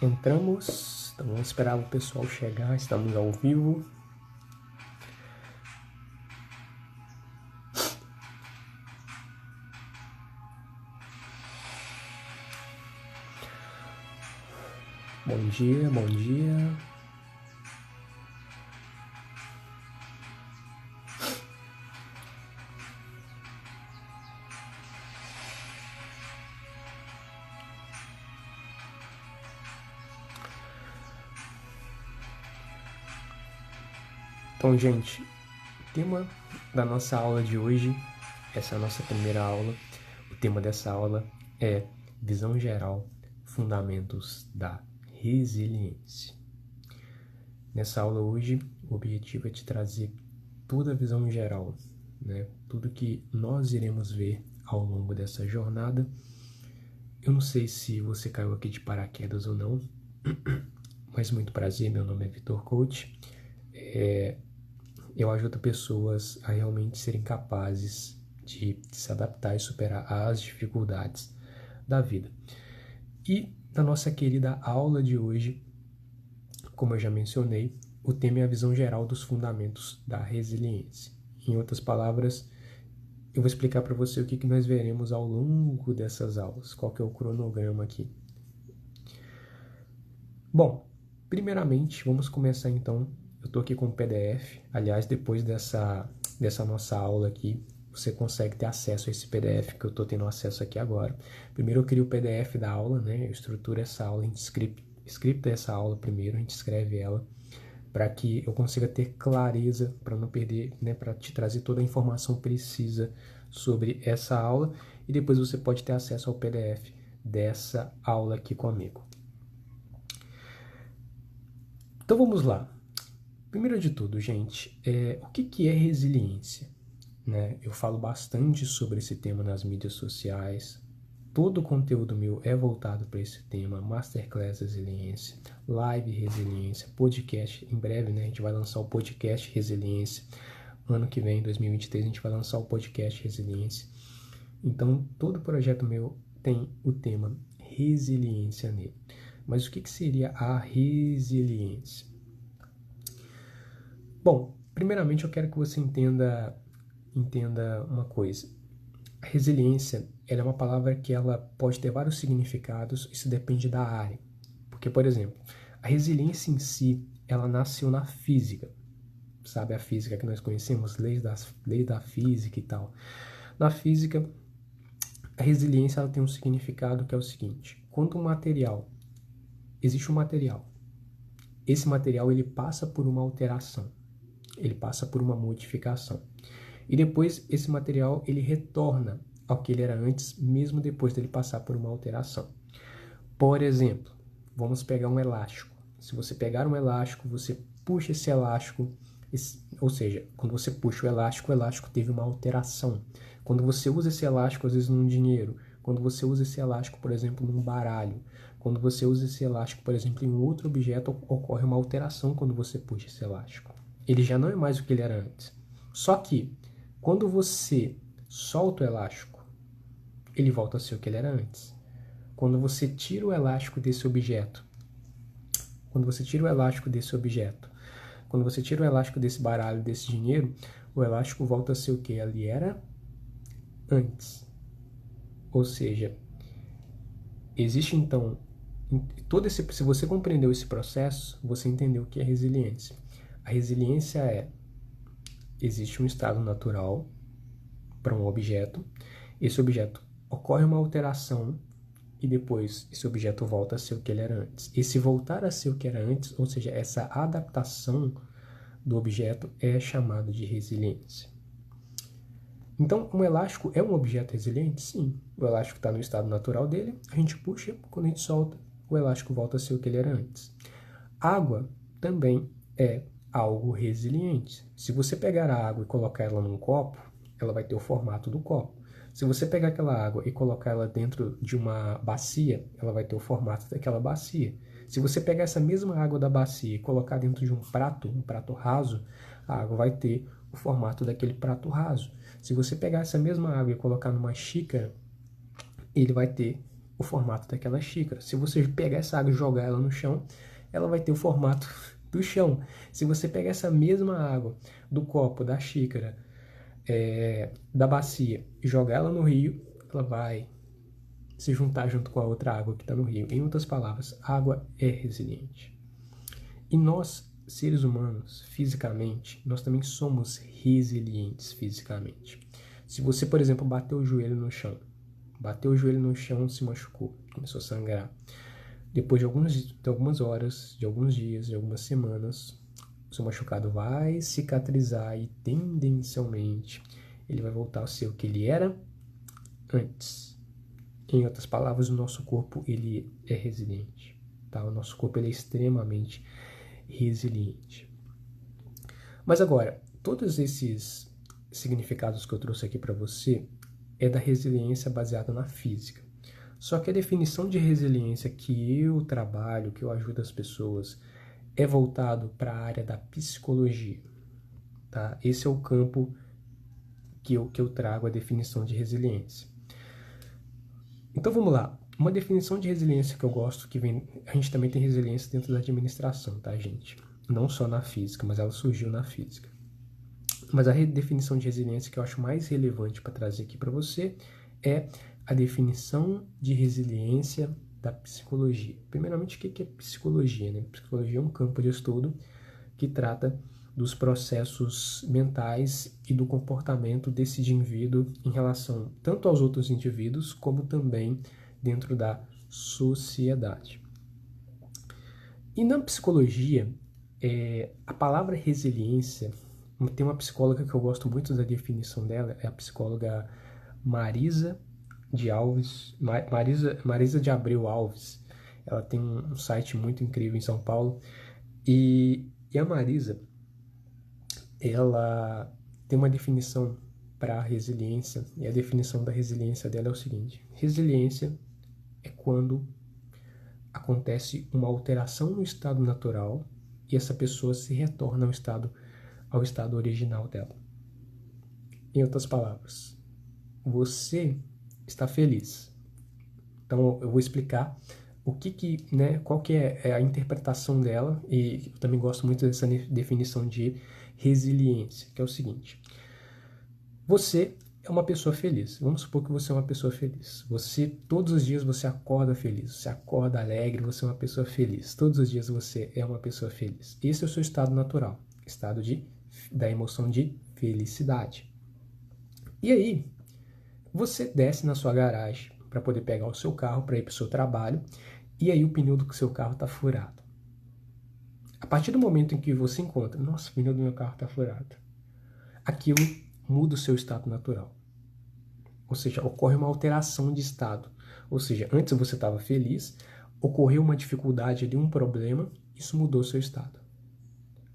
Entramos, então vamos esperar o pessoal chegar, estamos ao vivo. Bom dia, bom dia. Então, gente, o tema da nossa aula de hoje, essa é a nossa primeira aula. O tema dessa aula é Visão Geral, Fundamentos da Resiliência. Nessa aula hoje, o objetivo é te trazer toda a visão geral, né? Tudo que nós iremos ver ao longo dessa jornada. Eu não sei se você caiu aqui de paraquedas ou não, mas muito prazer, meu nome é Vitor Coach. Eu ajudo pessoas a realmente serem capazes de se adaptar e superar as dificuldades da vida. E na nossa querida aula de hoje, como eu já mencionei, o tema é a visão geral dos fundamentos da resiliência. Em outras palavras, eu vou explicar para você o que nós veremos ao longo dessas aulas, qual que é o cronograma aqui. Bom, primeiramente, vamos começar então. Eu estou aqui com o PDF. Aliás, depois dessa nossa aula aqui, você consegue ter acesso a esse PDF que eu estou tendo acesso aqui agora. Primeiro eu crio o PDF da aula, né? Eu estruturo essa aula em script essa aula primeiro, a gente escreve ela, para que eu consiga ter clareza, para não perder, né? Para te trazer toda a informação precisa sobre essa aula. E depois você pode ter acesso ao PDF dessa aula aqui comigo. Então vamos lá. Primeiro de tudo, gente, o que é resiliência? Né? Eu falo bastante sobre esse tema nas mídias sociais. Todo o conteúdo meu é voltado para esse tema, Masterclass Resiliência, Live Resiliência, podcast. Em breve, né, a gente vai lançar o podcast Resiliência. Ano que vem, 2023, a gente vai lançar o podcast Resiliência. Então, todo projeto meu tem o tema resiliência nele. Mas o que seria a resiliência? Bom, primeiramente eu quero que você entenda uma coisa. A resiliência, ela é uma palavra que ela pode ter vários significados, isso depende da área. Porque, por exemplo, a resiliência em si, ela nasceu na física. Sabe a física que nós conhecemos, leis da física e tal. Na física, a resiliência ela tem um significado que é o seguinte: quando existe um material, esse material ele passa por uma alteração, ele passa por uma modificação. E depois esse material ele retorna ao que ele era antes, mesmo depois dele passar por uma alteração. Por exemplo, vamos pegar um elástico. Se você pegar um elástico, você puxa esse elástico, ou seja, quando você puxa o elástico teve uma alteração. Quando você usa esse elástico, às vezes num dinheiro, quando você usa esse elástico, por exemplo, num baralho, quando você usa esse elástico, por exemplo, em um outro objeto, ocorre uma alteração quando você puxa esse elástico. Ele já não é mais o que ele era antes. Só que, quando você solta o elástico, ele volta a ser o que ele era antes. Quando você tira o elástico desse objeto, quando você tira o elástico desse baralho, desse dinheiro, o elástico volta a ser o que ele era antes. Ou seja, existe então, se você compreendeu esse processo, você entendeu o que é resiliência. A resiliência existe um estado natural para um objeto, esse objeto ocorre uma alteração e depois esse objeto volta a ser o que ele era antes. Esse voltar a ser o que era antes, ou seja, essa adaptação do objeto é chamado de resiliência. Então, um elástico é um objeto resiliente? Sim. O elástico está no estado natural dele, a gente puxa, quando a gente solta, o elástico volta a ser o que ele era antes. Água também é algo resiliente. Se você pegar a água e colocar ela num copo, ela vai ter o formato do copo. Se você pegar aquela água e colocar ela dentro de uma bacia, ela vai ter o formato daquela bacia. Se você pegar essa mesma água da bacia e colocar dentro de um prato raso, a água vai ter o formato daquele prato raso. Se você pegar essa mesma água e colocar numa xícara, ele vai ter o formato daquela xícara. Se você pegar essa água e jogar ela no chão, ela vai ter o formato do chão. Se você pegar essa mesma água do copo, da xícara, da bacia e jogar ela no rio, ela vai se juntar junto com a outra água que está no rio. Em outras palavras, a água é resiliente. E nós, seres humanos, fisicamente, nós também somos resilientes fisicamente. Se você, por exemplo, bateu o joelho no chão, se machucou, começou a sangrar, depois de algumas horas, de alguns dias, de algumas semanas, o seu machucado vai cicatrizar e, tendencialmente, ele vai voltar a ser o que ele era antes. Em outras palavras, o nosso corpo ele é resiliente. Tá? O nosso corpo ele é extremamente resiliente. Mas agora, todos esses significados que eu trouxe aqui para você é da resiliência baseada na física. Só que a definição de resiliência que eu trabalho, que eu ajudo as pessoas, é voltado para a área da psicologia. Tá? Esse é o campo que eu trago a definição de resiliência. Então vamos lá. Uma definição de resiliência que eu gosto, que vem. A gente também tem resiliência dentro da administração, tá, gente? Não só na física, mas ela surgiu na física. Mas a definição de resiliência que eu acho mais relevante para trazer aqui para você é a definição de resiliência da psicologia. Primeiramente, o que é psicologia, né? Psicologia é um campo de estudo que trata dos processos mentais e do comportamento desse indivíduo em relação tanto aos outros indivíduos como também dentro da sociedade. E na psicologia, a palavra resiliência, tem uma psicóloga que eu gosto muito da definição dela, é a psicóloga Marisa de Abreu Alves. Ela tem um site muito incrível em São Paulo. E a Marisa, ela tem uma definição para a resiliência, e a definição da resiliência dela é o seguinte: resiliência é quando acontece uma alteração no estado natural e essa pessoa se retorna ao estado original dela. Em outras palavras, você está feliz. Então eu vou explicar qual que é a interpretação dela, e eu também gosto muito dessa definição de resiliência, que é o seguinte: você é uma pessoa feliz. Vamos supor que você é uma pessoa feliz. Todos os dias você acorda feliz, você acorda alegre, você é uma pessoa feliz. Todos os dias você é uma pessoa feliz. Esse é o seu estado natural, estado da emoção de felicidade. E aí, você desce na sua garagem para poder pegar o seu carro para ir para o seu trabalho, e aí o pneu do seu carro está furado. A partir do momento em que você encontra, nossa, o pneu do meu carro está furado, aquilo muda o seu estado natural. Ou seja, ocorre uma alteração de estado. Ou seja, antes você estava feliz, ocorreu uma dificuldade ali, um problema, isso mudou o seu estado.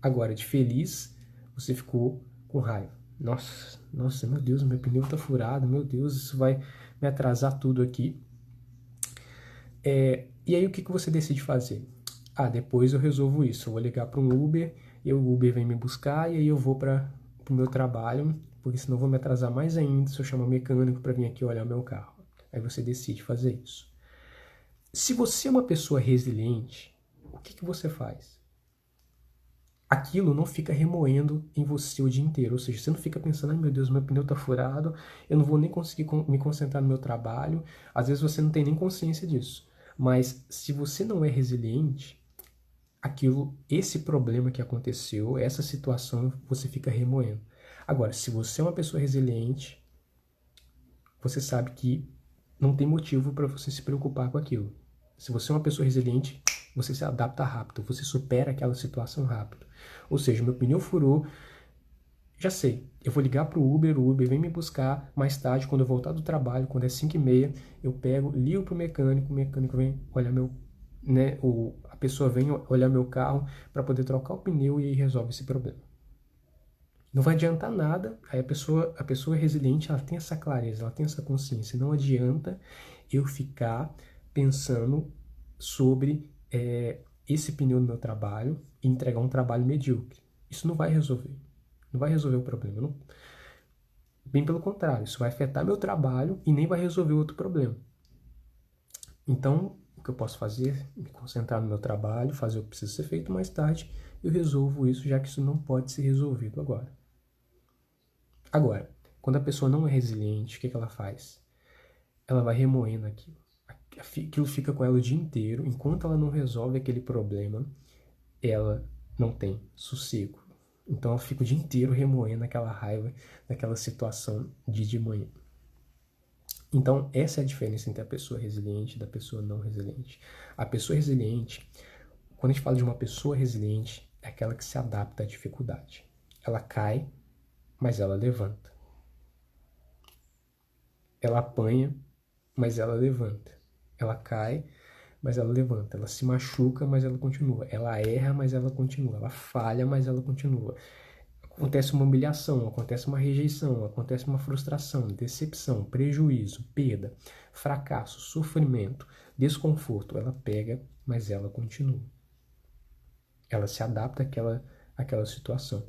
Agora, de feliz, você ficou com raiva. Nossa, meu Deus, meu pneu está furado, meu Deus, isso vai me atrasar tudo aqui. E aí o que você decide fazer? Depois eu resolvo isso, eu vou ligar para um Uber, e o Uber vem me buscar, e aí eu vou para o meu trabalho, porque senão eu vou me atrasar mais ainda se eu chamar um mecânico para vir aqui olhar meu carro. Aí você decide fazer isso. Se você é uma pessoa resiliente, o que você faz? Aquilo não fica remoendo em você o dia inteiro. Ou seja, você não fica pensando, ai meu Deus, meu pneu está furado, eu não vou nem conseguir me concentrar no meu trabalho. Às vezes você não tem nem consciência disso. Mas se você não é resiliente, esse problema que aconteceu, essa situação, você fica remoendo. Agora, se você é uma pessoa resiliente, você sabe que não tem motivo para você se preocupar com aquilo. Se você é uma pessoa resiliente, você se adapta rápido, você supera aquela situação rápido. Ou seja, meu pneu furou, já sei, eu vou ligar para o Uber vem me buscar mais tarde, quando eu voltar do trabalho, quando é 5h30, eu pego, ligo para o mecânico vem olhar a pessoa vem olhar meu carro para poder trocar o pneu e aí resolve esse problema. Não vai adiantar nada, aí a pessoa resiliente, ela tem essa clareza, ela tem essa consciência. Não adianta eu ficar pensando sobre esse pneu no meu trabalho e entregar um trabalho medíocre. Isso não vai resolver. Não vai resolver o problema. Não. Bem pelo contrário, isso vai afetar meu trabalho e nem vai resolver outro problema. Então, o que eu posso fazer? Me concentrar no meu trabalho, fazer o que precisa ser feito mais tarde, eu resolvo isso, já que isso não pode ser resolvido agora. Agora, quando a pessoa não é resiliente, o que ela faz? Ela vai remoendo aquilo. Aquilo fica com ela o dia inteiro. Enquanto ela não resolve aquele problema, ela não tem sossego. Então ela fica o dia inteiro remoendo aquela raiva, daquela situação de manhã. Então essa é a diferença entre a pessoa resiliente e da pessoa não resiliente. A pessoa resiliente, quando a gente fala de uma pessoa resiliente, é aquela que se adapta à dificuldade. Ela cai, mas ela levanta. Ela apanha, mas ela levanta. Ela cai, mas ela levanta. Ela se machuca, mas ela continua. Ela erra, mas ela continua. Ela falha, mas ela continua. Acontece uma humilhação, acontece uma rejeição, acontece uma frustração, decepção, prejuízo, perda, fracasso, sofrimento, desconforto. Ela pega, mas ela continua. Ela se adapta àquela situação.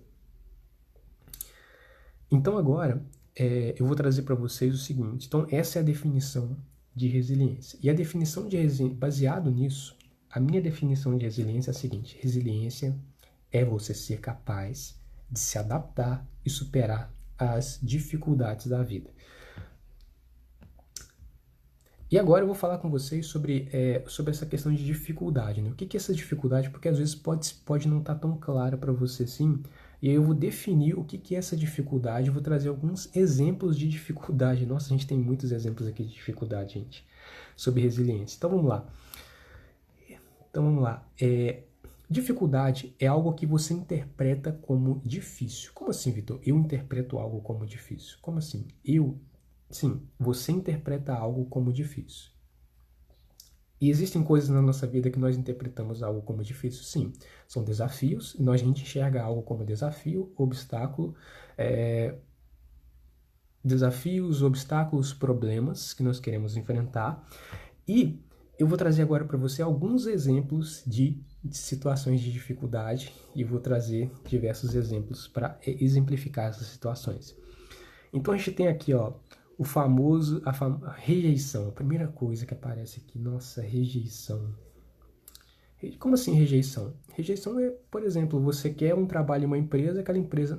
Então agora eu vou trazer para vocês o seguinte. Então essa é a definição de resiliência. E a definição de resiliência, baseado nisso, a minha definição de resiliência é a seguinte: resiliência é você ser capaz de se adaptar e superar as dificuldades da vida. E agora eu vou falar com vocês sobre essa questão de dificuldade, né? O que é essa dificuldade? Porque às vezes pode não estar tão clara para você assim. E aí eu vou definir o que é essa dificuldade, eu vou trazer alguns exemplos de dificuldade. Nossa, a gente tem muitos exemplos aqui de dificuldade, gente, sobre resiliência. Então vamos lá. Dificuldade é algo que você interpreta como difícil. Como assim, Vitor? Eu interpreto algo como difícil. Como assim? Sim, você interpreta algo como difícil. E existem coisas na nossa vida que nós interpretamos algo como difícil? Sim, são desafios, a gente enxerga algo como desafio, obstáculo, desafios, obstáculos, problemas que nós queremos enfrentar. E eu vou trazer agora para você alguns exemplos de situações de dificuldade e vou trazer diversos exemplos para exemplificar essas situações. Então a gente tem aqui, ó, a rejeição. A primeira coisa que aparece aqui, nossa, rejeição. Como assim rejeição? Rejeição é, por exemplo, você quer um trabalho em uma empresa, aquela empresa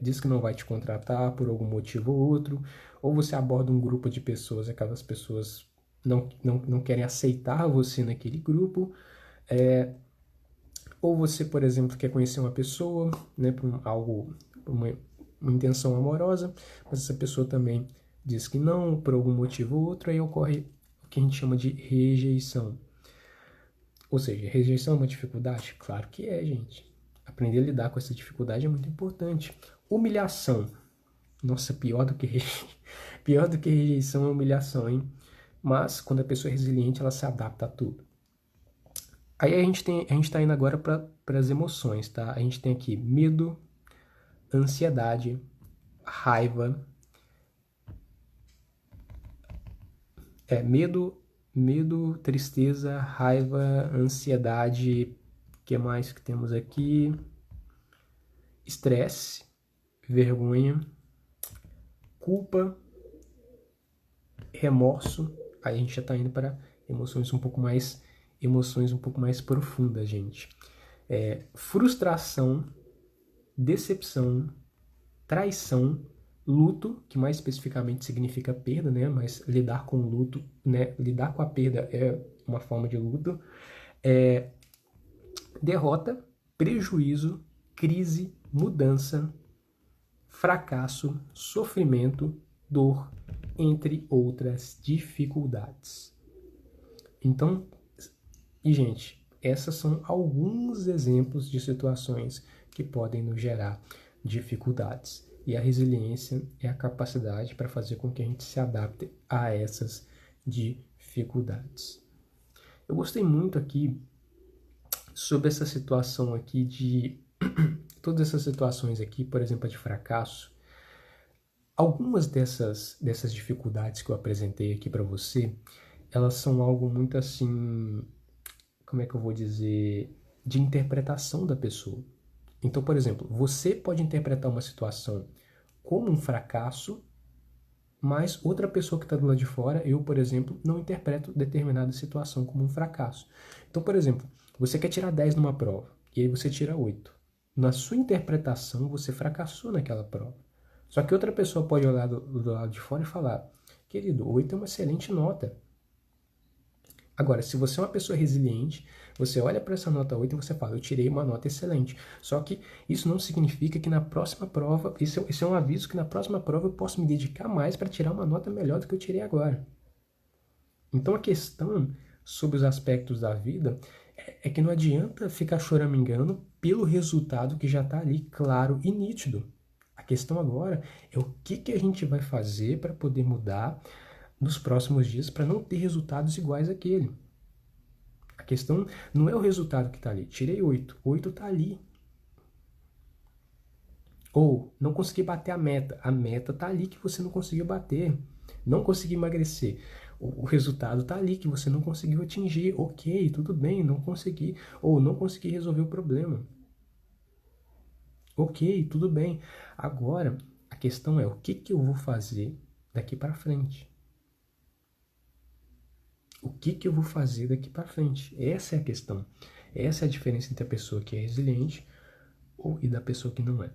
diz que não vai te contratar por algum motivo ou outro, ou você aborda um grupo de pessoas, aquelas pessoas não querem aceitar você naquele grupo, ou você, por exemplo, quer conhecer uma pessoa, né, por uma intenção amorosa, mas essa pessoa também diz que não, por algum motivo ou outro, aí ocorre o que a gente chama de rejeição. Ou seja, rejeição é uma dificuldade? Claro que é, gente. Aprender a lidar com essa dificuldade é muito importante. Humilhação. Nossa, pior do que rejeição é humilhação, hein? Mas quando a pessoa é resiliente, ela se adapta a tudo. Aí a gente tá indo agora para as emoções, tá? A gente tem aqui medo, ansiedade, raiva, medo, tristeza, raiva, ansiedade, o que mais que temos aqui? Estresse, vergonha, culpa, remorso. Aí a gente já está indo para emoções um pouco mais profundas, gente. Frustração, decepção, traição, luto, que mais especificamente significa perda, né? Mas lidar com o luto, né? Lidar com a perda é uma forma de luto. Derrota, prejuízo, crise, mudança, fracasso, sofrimento, dor, entre outras dificuldades. Então, gente, esses são alguns exemplos de situações que podem nos gerar dificuldades. E a resiliência é a capacidade para fazer com que a gente se adapte a essas dificuldades. Eu gostei muito aqui sobre essa situação aqui de todas essas situações aqui, por exemplo, de fracasso. Algumas dessas dificuldades que eu apresentei aqui para você, elas são algo muito assim, como é que eu vou dizer, de interpretação da pessoa. Então, por exemplo, você pode interpretar uma situação como um fracasso, mas outra pessoa que está do lado de fora, eu, por exemplo, não interpreto determinada situação como um fracasso. Então, por exemplo, você quer tirar 10 numa prova, e aí você tira 8. Na sua interpretação, você fracassou naquela prova. Só que outra pessoa pode olhar do lado de fora e falar, querido, 8 é uma excelente nota. Agora, se você é uma pessoa resiliente, você olha para essa nota 8 e você fala, eu tirei uma nota excelente. Só que isso não significa que na próxima prova, isso é um aviso que na próxima prova eu posso me dedicar mais para tirar uma nota melhor do que eu tirei agora. Então a questão sobre os aspectos da vida é que não adianta ficar choramingando pelo resultado que já está ali claro e nítido. A questão agora é o que a gente vai fazer para poder mudar nos próximos dias para não ter resultados iguais àquele. A questão não é o resultado que está ali. Tirei 8. 8 está ali. Ou não consegui bater a meta. A meta está ali que você não conseguiu bater. Não consegui emagrecer. O resultado está ali que você não conseguiu atingir. Ok, tudo bem, não consegui. Ou não consegui resolver o problema. Ok, tudo bem. Agora, a questão é o que eu vou fazer daqui para frente. O que eu vou fazer daqui para frente? Essa é a questão. Essa é a diferença entre a pessoa que é resiliente e da pessoa que não é.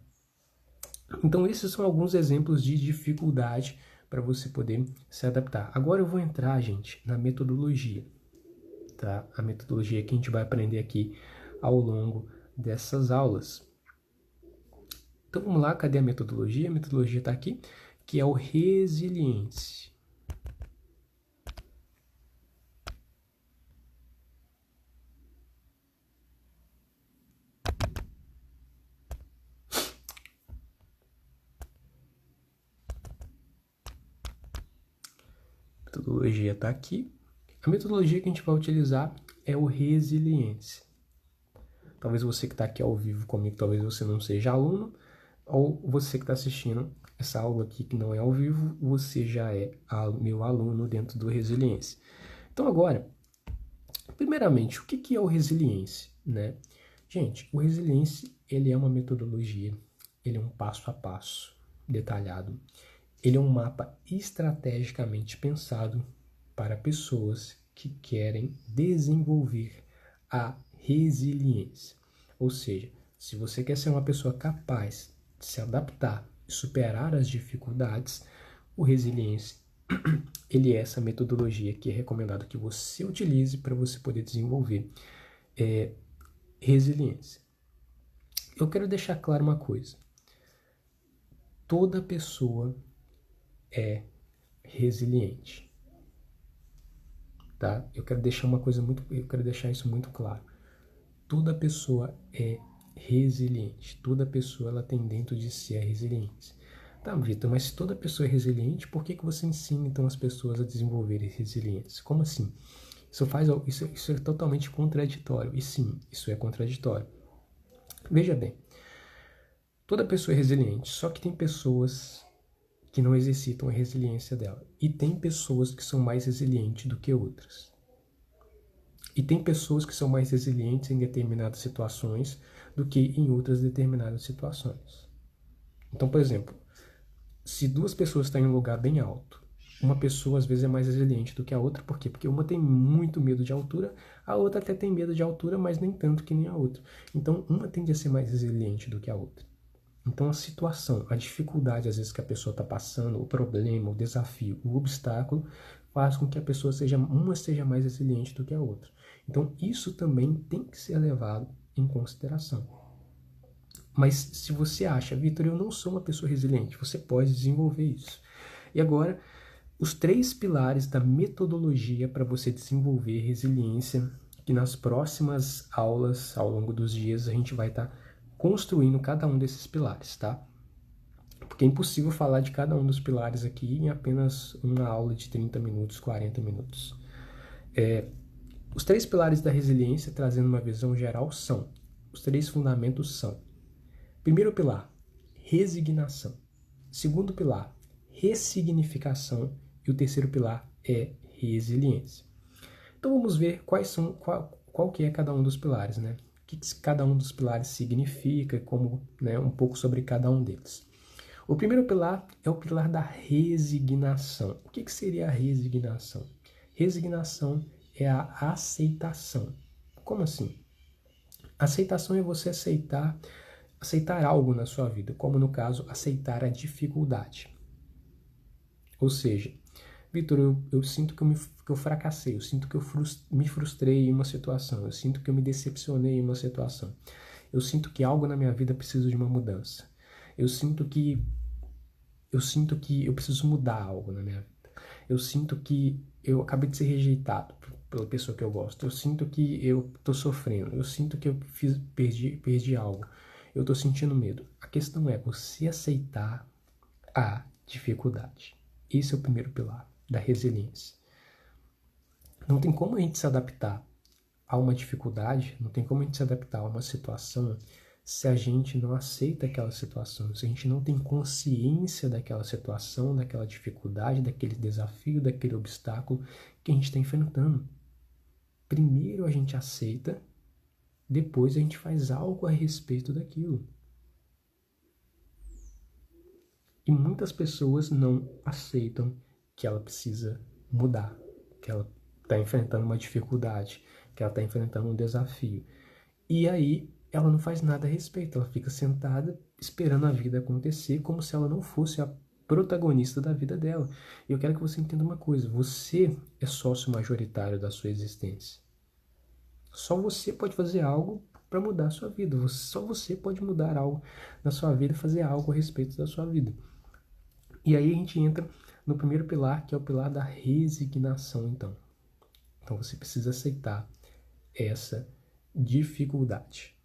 Então, esses são alguns exemplos de dificuldade para você poder se adaptar. Agora eu vou entrar, gente, na metodologia. Tá? A metodologia que a gente vai aprender aqui ao longo dessas aulas. Então, vamos lá, cadê a metodologia? A metodologia está aqui, que é o resiliência. A metodologia está aqui. A metodologia que a gente vai utilizar é o resiliência. Talvez você que está aqui ao vivo comigo, talvez você não seja aluno, ou você que está assistindo essa aula aqui que não é ao vivo, você já é meu aluno dentro do resiliência. Então agora, primeiramente, o que é o resiliência, né? Gente, o resiliência, ele é uma metodologia, ele é um passo a passo detalhado. Ele é um mapa estrategicamente pensado para pessoas que querem desenvolver a resiliência. Ou seja, se você quer ser uma pessoa capaz de se adaptar e superar as dificuldades, o resiliência, ele é essa metodologia que é recomendado que você utilize para você poder desenvolver resiliência. Eu quero deixar claro uma coisa. Toda pessoa é resiliente, tá? Eu quero deixar isso muito claro. Toda pessoa é resiliente. Toda pessoa ela tem dentro de si a resiliência. Tá, Vitor, mas se toda pessoa é resiliente, por que você ensina então as pessoas a desenvolverem resiliência? Como assim? Isso é totalmente contraditório. E sim, isso é contraditório. Veja bem, toda pessoa é resiliente, só que tem pessoas que não exercitam a resiliência dela. E tem pessoas que são mais resilientes do que outras. E tem pessoas que são mais resilientes em determinadas situações do que em outras determinadas situações. Então, por exemplo, se duas pessoas estão em um lugar bem alto, uma pessoa às vezes é mais resiliente do que a outra. Por quê? Porque uma tem muito medo de altura, a outra até tem medo de altura, mas nem tanto que nem a outra. Então, uma tende a ser mais resiliente do que a outra. Então a situação, a dificuldade às vezes que a pessoa está passando, o problema, o desafio, o obstáculo, faz com que a pessoa seja mais resiliente do que a outra. Então isso também tem que ser levado em consideração. Mas se você acha, Vitor, eu não sou uma pessoa resiliente, você pode desenvolver isso. E agora, os 3 pilares da metodologia para você desenvolver resiliência, que nas próximas aulas, ao longo dos dias, a gente vai estar construindo cada um desses pilares, tá? Porque é impossível falar de cada um dos pilares aqui em apenas uma aula de 30 minutos, 40 minutos. Os 3 pilares da resiliência, trazendo uma visão geral, são, os 3 fundamentos são, primeiro pilar, resignação. Segundo pilar, ressignificação. E o terceiro pilar é resiliência. Então vamos ver qual que é cada um dos pilares, né? O que cada um dos pilares significa, como, né, um pouco sobre cada um deles. O primeiro pilar é o pilar da resignação. O que seria a resignação? Resignação é a aceitação. Como assim? Aceitação é você aceitar algo na sua vida, como no caso, aceitar a dificuldade. Ou seja, Vitor, eu sinto que eu fracassei, eu sinto que eu me frustrei em uma situação, eu sinto que eu me decepcionei em uma situação, eu sinto que algo na minha vida precisa de uma mudança, eu sinto que eu preciso mudar algo na minha vida, eu sinto que eu acabei de ser rejeitado pela pessoa que eu gosto, eu sinto que eu estou sofrendo, eu sinto que eu perdi algo, eu estou sentindo medo. A questão é você aceitar a dificuldade. Esse é o primeiro pilar da resiliência. Não tem como a gente se adaptar a uma dificuldade, não tem como a gente se adaptar a uma situação se a gente não aceita aquela situação, se a gente não tem consciência daquela situação, daquela dificuldade, daquele desafio, daquele obstáculo que a gente está enfrentando. Primeiro a gente aceita, depois a gente faz algo a respeito daquilo. E muitas pessoas não aceitam que ela precisa mudar, que ela está enfrentando uma dificuldade, que ela está enfrentando um desafio. E aí ela não faz nada a respeito, ela fica sentada esperando a vida acontecer como se ela não fosse a protagonista da vida dela. E eu quero que você entenda uma coisa, você é sócio majoritário da sua existência. Só você pode fazer algo para mudar a sua vida, só você pode mudar algo na sua vida, fazer algo a respeito da sua vida. E aí a gente entra no primeiro pilar, que é o pilar da resignação, então. Então você precisa aceitar essa dificuldade,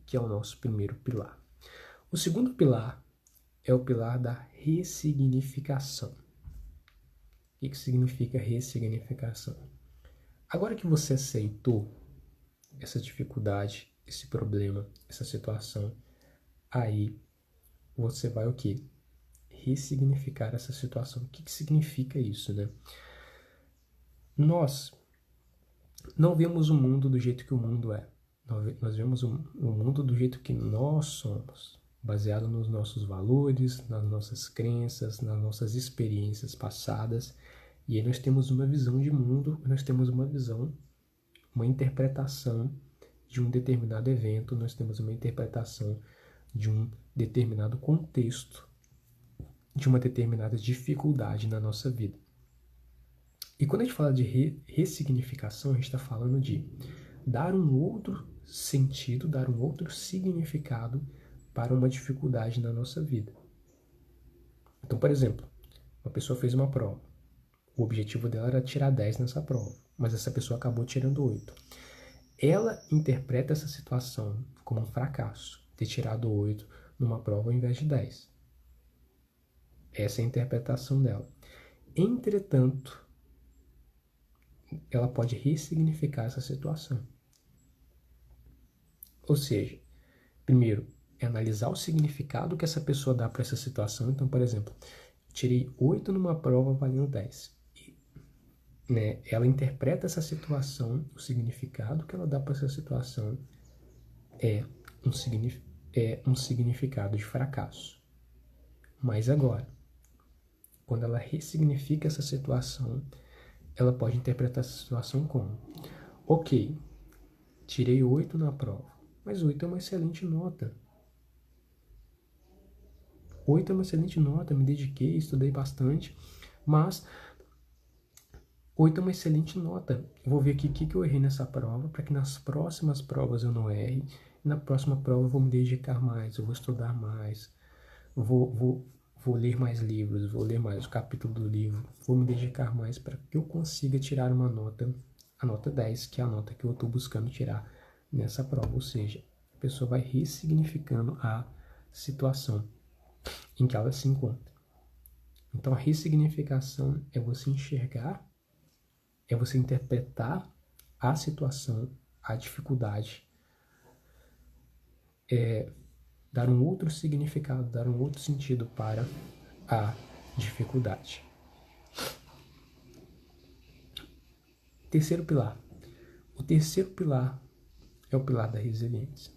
que é o nosso primeiro pilar. O segundo pilar é o pilar da ressignificação. O que significa ressignificação? Agora que você aceitou essa dificuldade, esse problema, essa situação, aí você vai o quê? Ressignificar essa situação. O que significa isso, né? Nós não vemos o mundo do jeito que o mundo é. Nós vemos o mundo do jeito que nós somos, baseado nos nossos valores, nas nossas crenças, nas nossas experiências passadas. E aí nós temos uma visão de mundo, nós temos uma visão, uma interpretação de um determinado evento, nós temos uma interpretação de um determinado contexto, de uma determinada dificuldade na nossa vida. E quando a gente fala de ressignificação, a gente está falando de dar um outro sentido, dar um outro significado para uma dificuldade na nossa vida. Então, por exemplo, uma pessoa fez uma prova. O objetivo dela era tirar 10 nessa prova, mas essa pessoa acabou tirando 8. Ela interpreta essa situação como um fracasso, ter tirado 8 numa prova ao invés de 10. Essa é a interpretação dela. Entretanto, ela pode ressignificar essa situação. Ou seja, primeiro, é analisar o significado que essa pessoa dá para essa situação. Então, por exemplo, tirei 8 numa prova valendo 10. Né, ela interpreta essa situação, o significado que ela dá para essa situação é um significado de fracasso. Mas agora, quando ela ressignifica essa situação, ela pode interpretar essa situação como: ok, tirei 8 na prova, mas 8 é uma excelente nota. 8 é uma excelente nota, me dediquei, estudei bastante, mas 8 é uma excelente nota. Eu vou ver aqui o que eu errei nessa prova, para que nas próximas provas eu não erre. E na próxima prova eu vou me dedicar mais, eu vou estudar mais, vou ler mais livros, vou ler mais o capítulo do livro, vou me dedicar mais para que eu consiga tirar uma nota, a nota 10, que é a nota que eu estou buscando tirar nessa prova. Ou seja, a pessoa vai ressignificando a situação em que ela se encontra. Então a ressignificação é você enxergar, é você interpretar a situação, a dificuldade, dar um outro significado, dar um outro sentido para a dificuldade. Terceiro pilar. O terceiro pilar é o pilar da resiliência.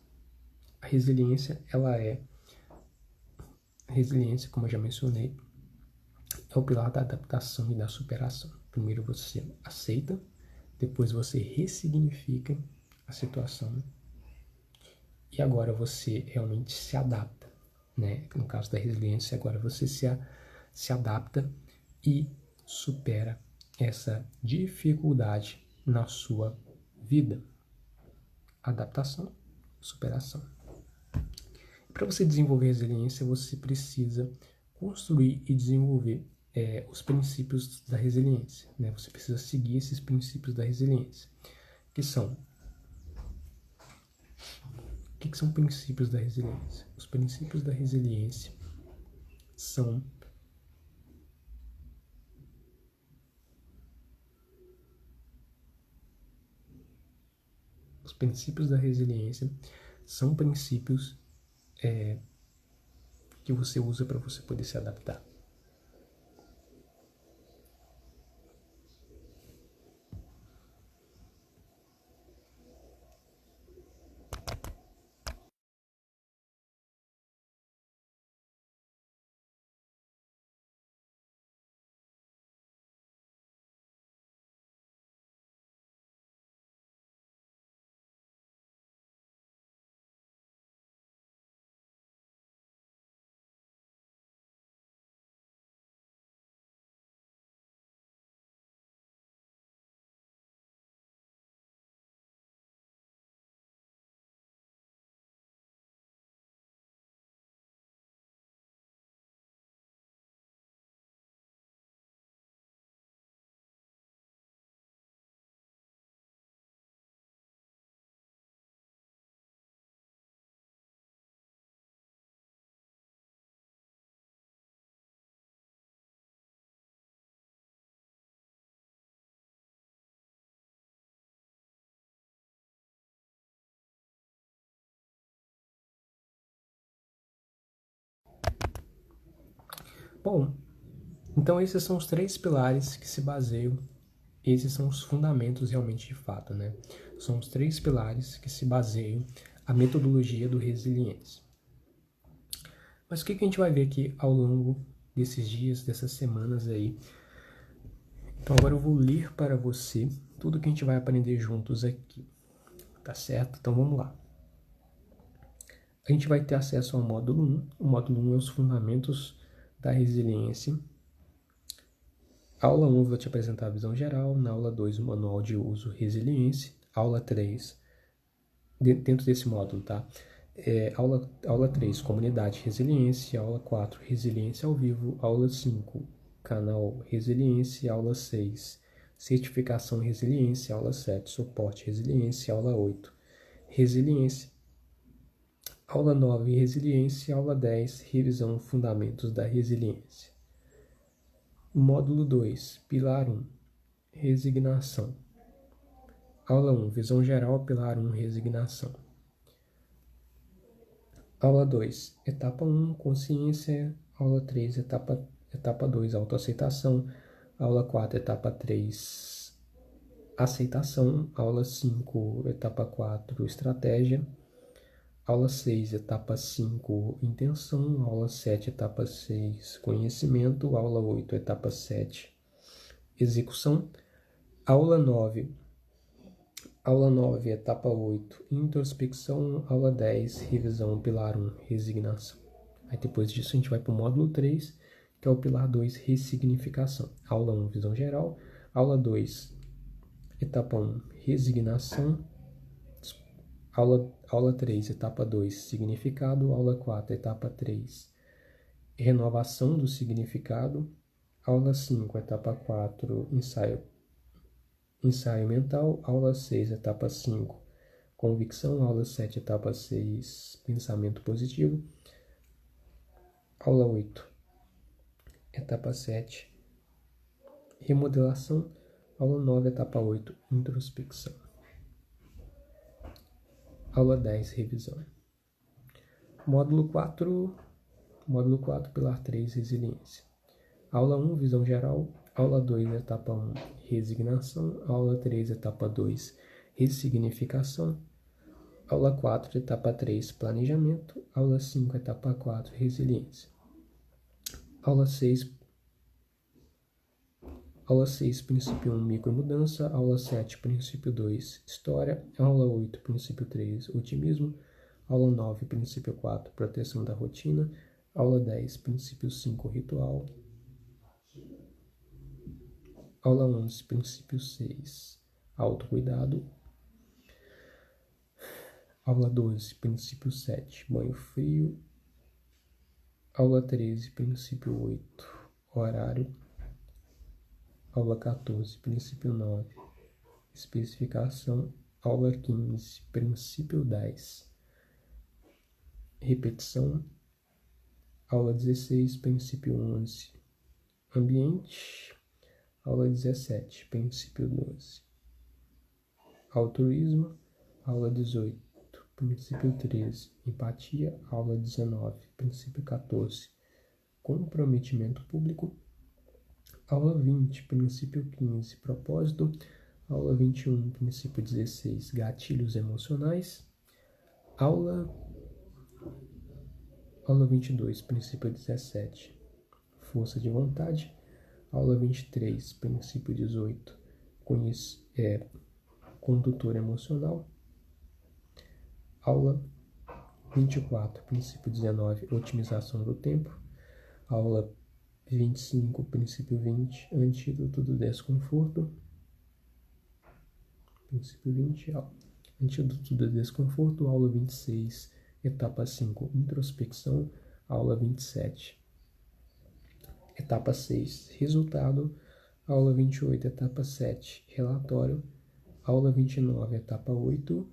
A resiliência, ela é Resiliência, como eu já mencionei, é o pilar da adaptação e da superação. Primeiro você aceita, depois você ressignifica a situação e agora você realmente se adapta, né? No caso da resiliência, agora você se adapta e supera essa dificuldade na sua vida. Adaptação, superação. Para você desenvolver resiliência, você precisa construir e desenvolver os princípios da resiliência, né? Você precisa seguir esses princípios da resiliência, que são... O que são princípios da resiliência? Os princípios da resiliência são princípios que você usa para você poder se adaptar. Bom, então esses são os 3 pilares que se baseiam, esses são os fundamentos realmente de fato, né? São os 3 pilares que se baseiam a metodologia do resiliência. Mas o que a gente vai ver aqui ao longo desses dias, dessas semanas aí? Então agora eu vou ler para você tudo que a gente vai aprender juntos aqui, tá certo? Então vamos lá. A gente vai ter acesso ao módulo 1. O módulo 1 é os fundamentos da resiliência. Aula 1 eu vou te apresentar a visão geral. Na aula 2, o manual de uso resiliência. Aula 3, dentro desse módulo, tá? Aula 3, comunidade resiliência. Aula 4, resiliência ao vivo. Aula 5, canal resiliência. Aula 6, certificação resiliência. Aula 7, suporte resiliência. Aula 8, resiliência. Aula 9, resiliência. Aula 10, revisão fundamentos da resiliência. Módulo 2, pilar 1, resignação. Aula 1, visão geral, pilar 1, resignação. Aula 2, etapa 1, consciência. Aula 3, etapa 2, autoaceitação. Aula 4, etapa 3, aceitação. Aula 5, etapa 4, estratégia. Aula 6, etapa 5, intenção. Aula 7, etapa 6, conhecimento. Aula 8, etapa 7, execução. Aula 9, etapa 8, introspecção. Aula 10, revisão, pilar 1, resignação. Aí depois disso a gente vai para o módulo 3, que é o pilar 2, ressignificação. Aula 1, visão geral. Aula 2, etapa 1, resignação. Aula 3, etapa 2, significado. Aula 4, etapa 3, renovação do significado. Aula 5, etapa 4, ensaio mental. Aula 6, etapa 5, convicção. Aula 7, etapa 6, pensamento positivo. Aula 8, etapa 7, remodelação. Aula 9, etapa 8, introspecção. Aula 10, revisão. Módulo 4, pilar 3, resiliência. Aula 1, visão geral. Aula 2, etapa 1, resignação. Aula 3, etapa 2, ressignificação. Aula 4, etapa 3, planejamento. Aula 5, etapa 4, resiliência. Aula 6, princípio 1, micromudança. Aula 7, princípio 2, história. Aula 8, princípio 3, otimismo. Aula 9, princípio 4, proteção da rotina. Aula 10, princípio 5, ritual. Aula 11, princípio 6, autocuidado. Aula 12, princípio 7, banho frio. Aula 13, princípio 8, horário. Aula 14, princípio 9, especificação. Aula 15, princípio 10, repetição. Aula 16, princípio 11, ambiente. Aula 17, princípio 12, altruísmo. Aula 18, princípio 13, empatia. Aula 19, princípio 14, comprometimento público. Aula 20, princípio 15, propósito. Aula 21, princípio 16, gatilhos emocionais. Aula 22, princípio 17, força de vontade. Aula 23, princípio 18, condutor emocional. Aula 24, princípio 19, otimização do tempo. Aula 25, princípio 20, antídoto do desconforto. Princípio 20, antídoto do desconforto. Aula 26, etapa 5, introspecção. Aula 27, etapa 6, resultado. Aula 28, etapa 7, relatório. Aula 29, etapa 8,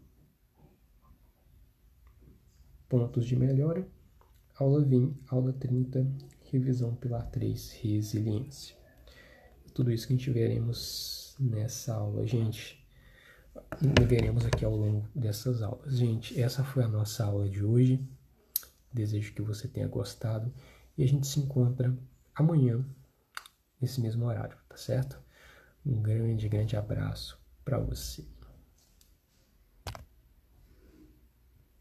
pontos de melhora. Aula 30, revisão pilar 3, resiliência. Tudo isso que a gente veremos nessa aula, gente. Veremos aqui ao longo dessas aulas. Gente, essa foi a nossa aula de hoje. Desejo que você tenha gostado. E a gente se encontra amanhã, nesse mesmo horário, tá certo? Um grande, grande abraço para você.